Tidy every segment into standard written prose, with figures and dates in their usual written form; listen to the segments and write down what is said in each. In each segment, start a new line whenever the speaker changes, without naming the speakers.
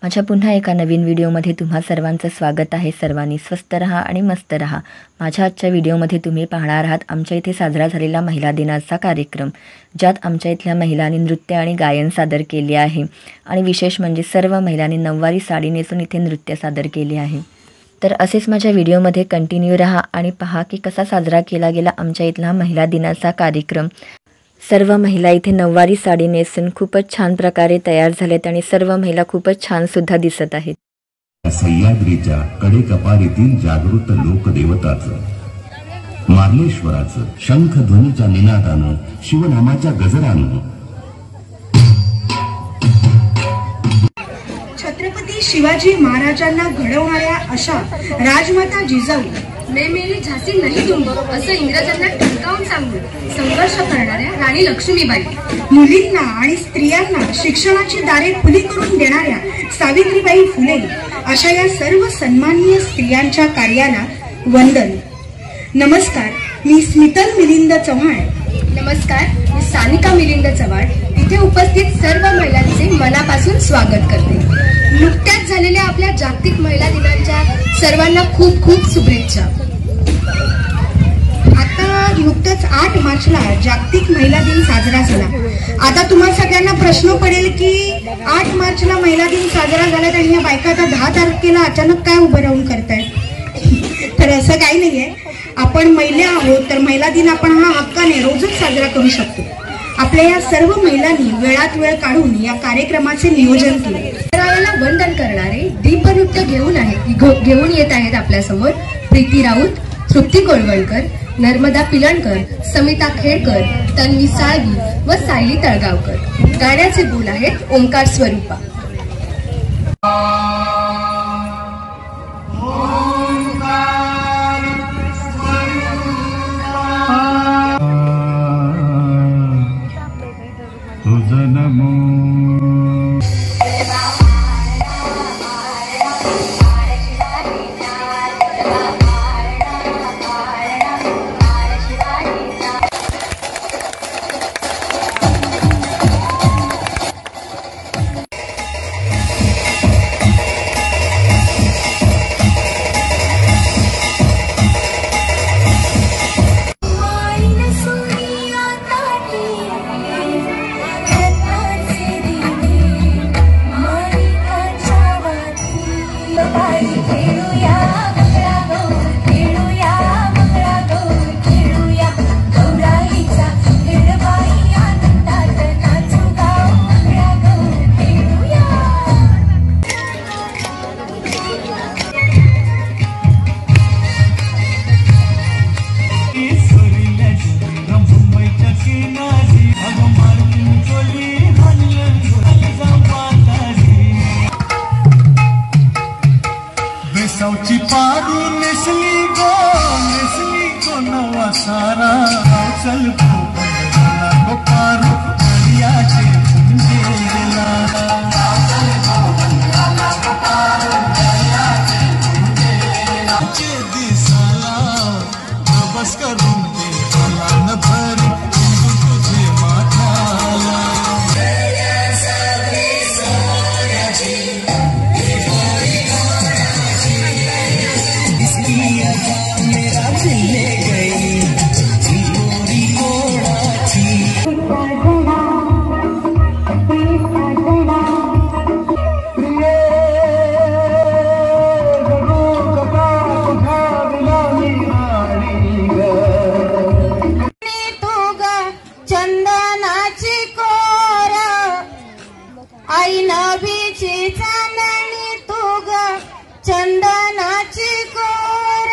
माझ्या पुन्हा एका नवीन व्हिडिओमध्ये तुम्हा सर्वांचं स्वागत आहे। सर्वांनी स्वस्थ रहा आणि मस्त रहा। माझ्या आजच्या व्हिडिओमध्ये तुम्ही पाहणार आहात आमच्या इथे साजरा झालेला महिला दिनाचा कार्यक्रम, ज्यात आमच्या इथल्या महिलांनी नृत्य आणि गायन सादर केले आहे आणि विशेष म्हणजे सर्व महिलांनी नऊवारी साडी नेसून इथे नृत्य सादर केले आहे। तर असेच माझ्या व्हिडिओमध्ये कंटिन्यू रहा आणि पहा की कसा साजरा केला गेला आमच्या इथला महिला दिनाचा कार्यक्रम। सर्व महिला इथे नऊवारी साडी नेसून खूपच छान प्रकारे तयार झालेत आणि सर्व महिला खूपच छान सुद्धा दिसत आहेत।
सह्याद्रीच्या कडेकपारीतील जागृत लोकदेवताचं, मार्लेश्वराचं शंखध्वनीच्या निनादानं, शिवनामाच्या गजरानं
छत्रपती शिवाजी महाराजांना घडवणाऱ्या अशा राजमाता जिजाऊ
मैं मेरी झांसी नहीं दूंगी असं इंग्रजांना ठणकावून सांगून संघर्ष करणाऱ्या राणी लक्ष्मीबाई,
मुलींना आणि स्त्रियांना शिक्षणाची दारे खुली करून देणाऱ्या सावित्रीबाई फुले अशा या सर्व सन्माननीय स्त्रियांच्या कार्याला वंदन। नमस्कार, मी स्मितल मिलिंद चव्हाण।
नमस्कार, मी सानिका मिलिंद चव्हाण इथे उपस्थित सर्व महिलांचे मनापासून स्वागत करते। नुकत्याच झालेल्या आपल्या जागतिक महिला दिनाच्या सर्वांना खूप खूप शुभेच्छा।
आता नुकतंच 8 मार्चला जागतिक महिला दिन साजरा झाला। आता तुम्हा सगळ्यांना प्रश्न पडेल की 8 मार्चला महिला दिन साजरा झाला आणि या बायका आता 10 तारखेला अचानक काय उभं राहून करताय? तर असं काही नाहीये, आपण महिला आहोत तर महिला दिन आपण हा हक्काने रोजच साजरा करू शकतो। आपल्या या सर्व महिलांनी वेळात वेळ काढून या कार्यक्रमाचे नियोजन केले।
रायाला वंदन करणारे दीपनृत्य घेऊन येत आहेत आपल्या समोर प्रीती राऊत, तृप्ती कोळवणकर, नर्मदा पिलणकर, समिता खेडकर, तन्वी साळगी व सायली तळगावकर। गाण्याचे बोल आहेत ओंकार स्वरूपा।
सारा चल को पारो दरियाचे पुंजेला चे दिसाला बस करून दे न भरी तुझे माठाला मेरा दिल ले गई
चंदनाची कोर आई नबीची चांदणी तू ग, चंदनाची कोर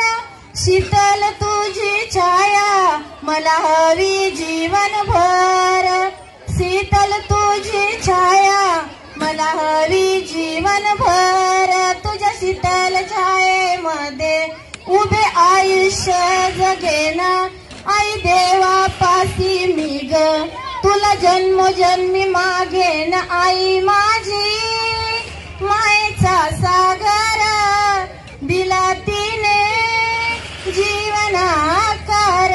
शीतल तुझी छाया मला हवी जीवनभर, शीतल तुझी छाया मला हवी जीवनभर, तुझ्या शीतल छायेमध्ये उभे आयुष्य जगेना आई देवापासी मी ग, तुला जन्मोजन्मी मागेन आई माझी मायेचा सागर दिला तिने जीवनाकार।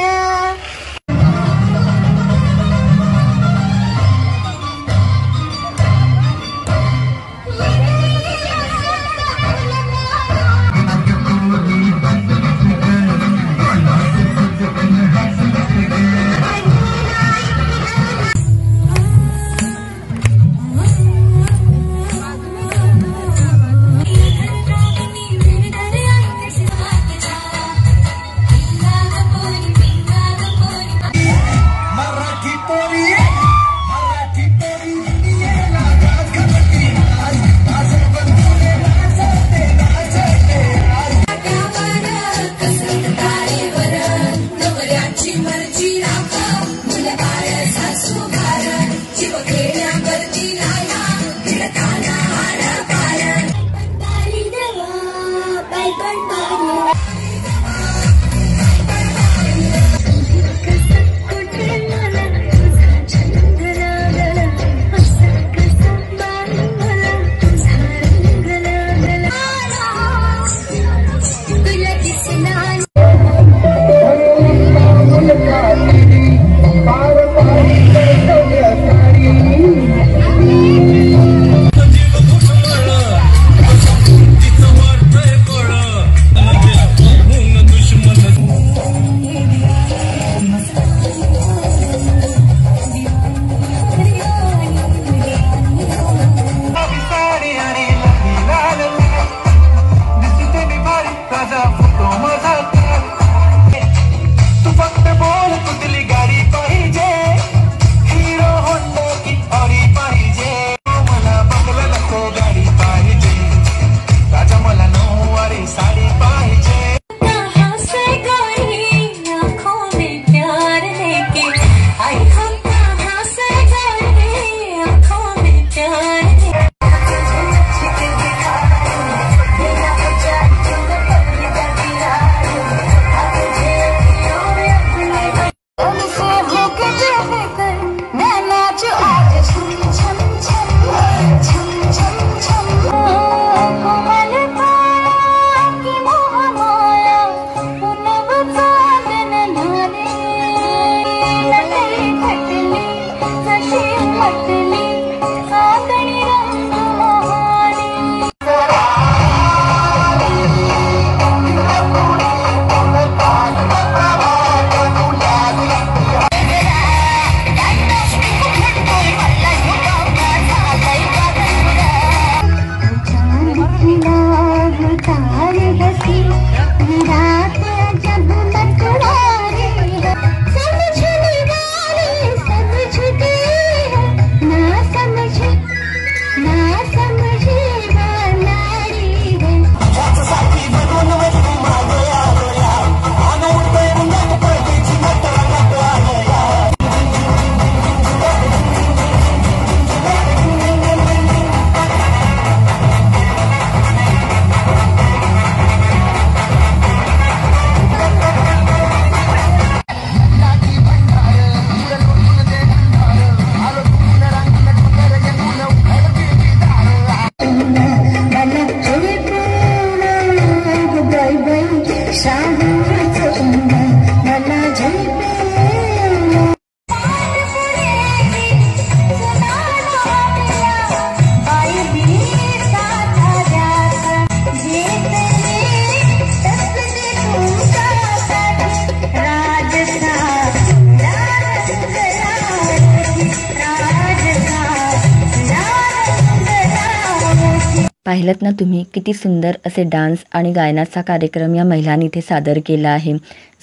पाहिलंत ना तुम्ही किती सुंदर असे डान्स आणि गायनाचा कार्यक्रम या महिलांनी इथे सादर केला आहे.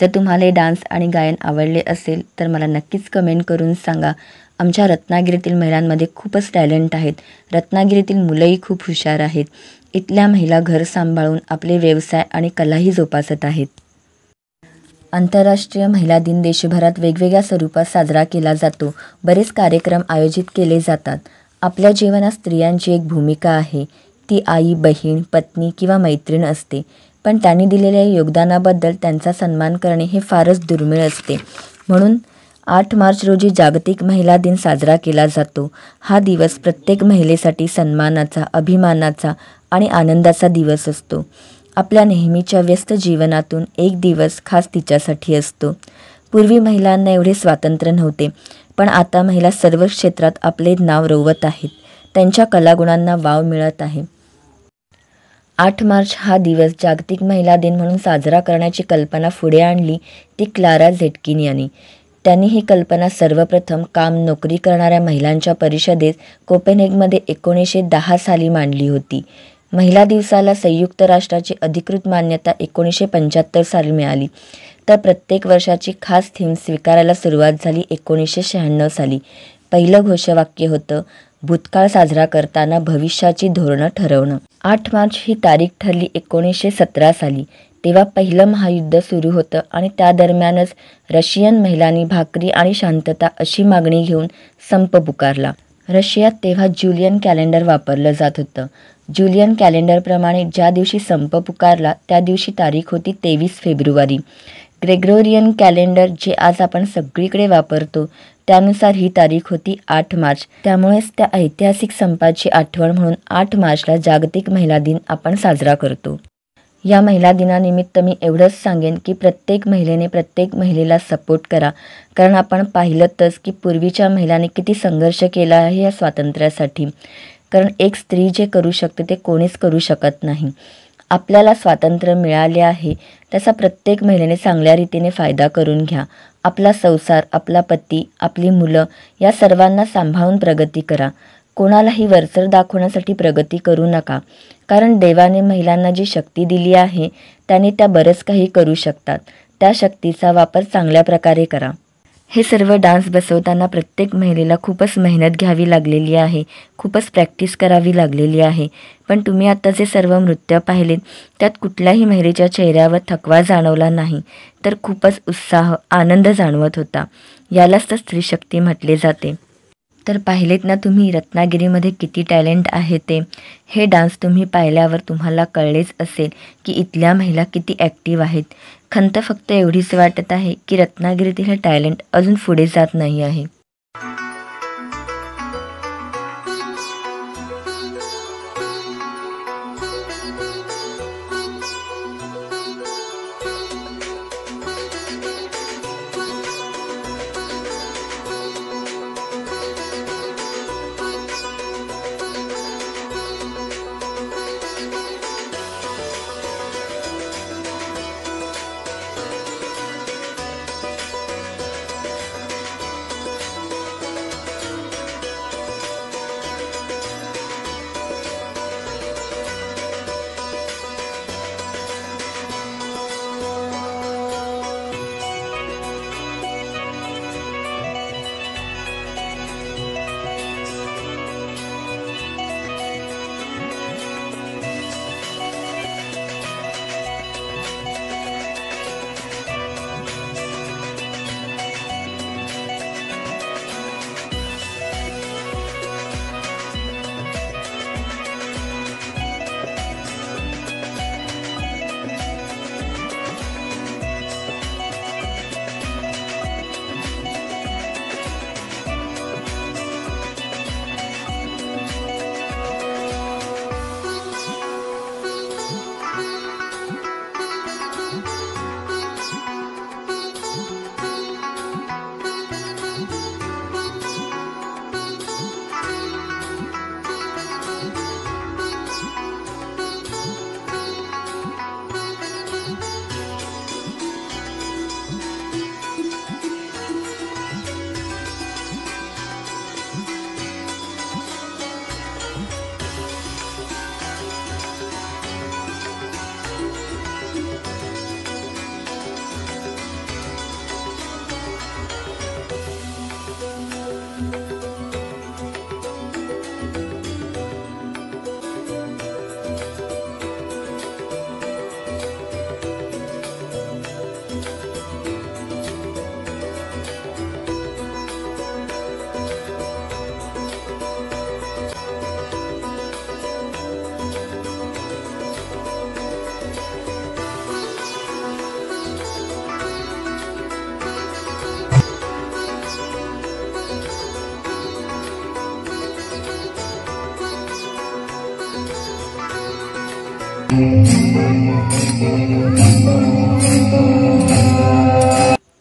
जर तुम्हाला हे डान्स आणि गायन आवडले असेल तर मला नक्कीच कमेंट करून सांगा. आमच्या रत्नागिरीतील महिलांमध्ये खूपच टॅलेंट आहेत. रत्नागिरीतील मुलंही खूप हुशार आहेत. इथल्या महिला घर सांभाळून आपले व्यवसाय आणि कलाही जोपासत आहेत. आंतरराष्ट्रीय महिला दिन देशभरात वेगवेगळ्या स्वरूपात साजरा केला जातो. बरेच कार्यक्रम आयोजित केले जातात. आपल्या जीवनात स्त्रियांची एक भूमिका आहे. ती आई, बहीण, पत्नी किंवा मैत्रीण असते. पण त्यांनी दिलेल्या योगदानाबद्दल त्यांचा सन्मान करणे हे फारच दुर्मिळ असते. म्हणून 8 मार्च रोजी जागतिक महिला दिन साजरा केला जातो. हा दिवस प्रत्येक महिलेसाठी सन्मानाचा, अभिमानाचा आणि आनंदाचा दिवस असतो. आपल्या नेहमीच्या व्यस्त जीवनातून एक दिवस खास तिच्यासाठी असतो. पूर्वी महिलांना एवढे स्वातंत्र्य नव्हते, पण आता महिला सर्व क्षेत्रात आपले नाव रोवत आहेत. त्यांच्या कलागुणांना वाव मिळत आहे. 8 मार्च हा दिवस जागतिक महिला दिन म्हणून साजरा करण्याची कल्पना पुढे आणली ती क्लारा झेटकिन यांनी. त्यांनी ही कल्पना सर्वप्रथम काम नोकरी करणाऱ्या महिलांच्या परिषदेत कोपेनहेगमध्ये 1910 साली मांडली होती. महिला दिवसाला संयुक्त राष्ट्राची अधिकृत मान्यता 1975 साली मिळाली. तर प्रत्येक वर्षाची खास थीम स्वीकारायला सुरुवात झाली 1996 साली. पहिलं घोषवाक्य होतं, भूतकाळ साजरा करताना भविष्याची धोरणं ठरवणं. 8 मार्च ही तारीख ठरली 1917 साली. तेव्हा पहिलं महायुद्ध सुरू होतं आणि त्या दरम्यानच रशियन महिलांनी भाकरी आणि शांतता अशी मागणी घेऊन संप पुकारला. रशियात तेव्हा ज्युलियन कॅलेंडर वापरलं जात होतं. ज्युलियन कॅलेंडरप्रमाणे ज्या दिवशी संप पुकारला त्या दिवशी तारीख होती 23 फेब्रुवारी. ग्रेगोरियन कॅलेंडर जे आज आपण सगळीकडे वापरतो त्यानुसार ही तारीख होती 8 मार्च. त्यामुळेच त्या ऐतिहासिक संपाची आठवण म्हणून 8 मार्चला जागतिक महिला दिन आपण साजरा करतो. या महिला दिनानिमित्त मी एवढंच सांगेन की प्रत्येक महिलेने प्रत्येक महिलेला सपोर्ट करा. कारण आपण पाहिलंतच की पूर्वीच्या महिलांनी किती संघर्ष केला आहे या स्वातंत्र्यासाठी. कारण एक स्त्री जे करू शकते ते कोणीच करू शकत नाही. आपल्याला स्वातंत्र्य मिळाले आहे त्याचा प्रत्येक महिलेने चांगल्या रीतीने फायदा करून घ्या. आपला संसार, आपला पती, आपली मुलं या सर्वांना सांभाळून प्रगती करा. कोणालाही वरचढ दाखवण्यासाठी प्रगती करू नका. कारण देवाने महिलांना जी शक्ती दिली आहे त्याने त्या बरंच काही करू शकतात. त्या शक्तीचा वापर चांगल्या प्रकारे करा. हे सर्व डान्स बसवताना प्रत्येक महिलेला खूपच मेहनत घ्यावी लागलेली आहे. खूपच प्रॅक्टिस करावी लागलेली आहे. पण तुम्ही आता जे सर्व नृत्य पाहिलेत त्यात कुठल्याही महिलेच्या चेहऱ्यावर थकवा जाणवला नाही, तर खूपच उत्साह, आनंद जाणवत होता. यालाच तर स्त्रीशक्ती म्हटले जाते. तर पाहिलेत ना तुम्ही रत्नागिरीमध्ये किती टॅलेंट आहे ते. हे डान्स तुम्ही पाहिल्यावर तुम्हाला कळलेच असेल की इथल्या महिला किती ॲक्टिव्ह आहेत. खंत फक्त एवढीच वाटत आहे की रत्नागिरीतील हे टॅलेंट अजून पुढे जात नाही आहे.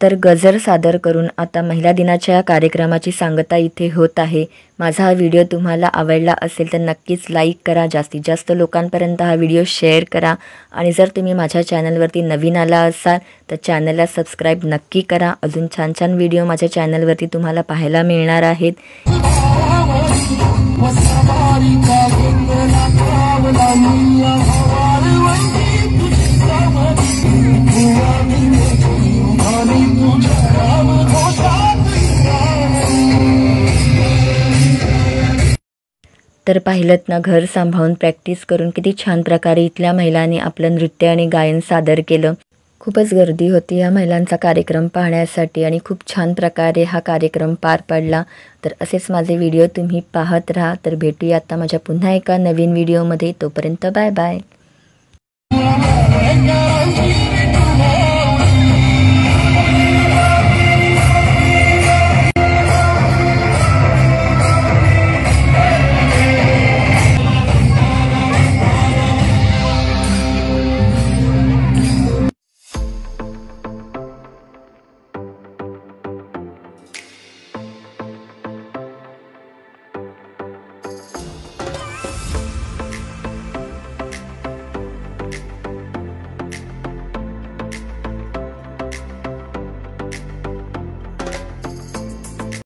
तर गजर सादर करून आता महिला दिनाच्या कार्यक्रमाची सांगता इथे होत आहे. माझा हा व्हिडिओ तुम्हाला आवडला असेल तर नक्कीच लाईक करा, जास्तीत जास्त लोकांपर्यंत हा व्हिडिओ शेअर करा आणि जर तुम्ही माझ्या चॅनलवरती नवीन आला असाल तर चॅनलला सबस्क्राईब नक्की करा. अजून छान छान व्हिडिओ माझ्या चॅनलवरती तुम्हाला पाहायला मिळणार आहेत. तर पाहिलंत ना, घर सांभाळून प्रॅक्टिस करून किती छान प्रकारे इथल्या महिलांनी आपलं नृत्य आणि गायन सादर केलं. खूपच गर्दी होती या महिलांचा कार्यक्रम पाहण्यासाठी आणि खूप छान प्रकारे हा कार्यक्रम पार पडला. तर असेच माझे व्हिडिओ तुम्ही पाहत राहा. तर भेटूया आता माझ्या पुन्हा एका नवीन व्हिडिओमध्ये. तोपर्यंत बाय बाय.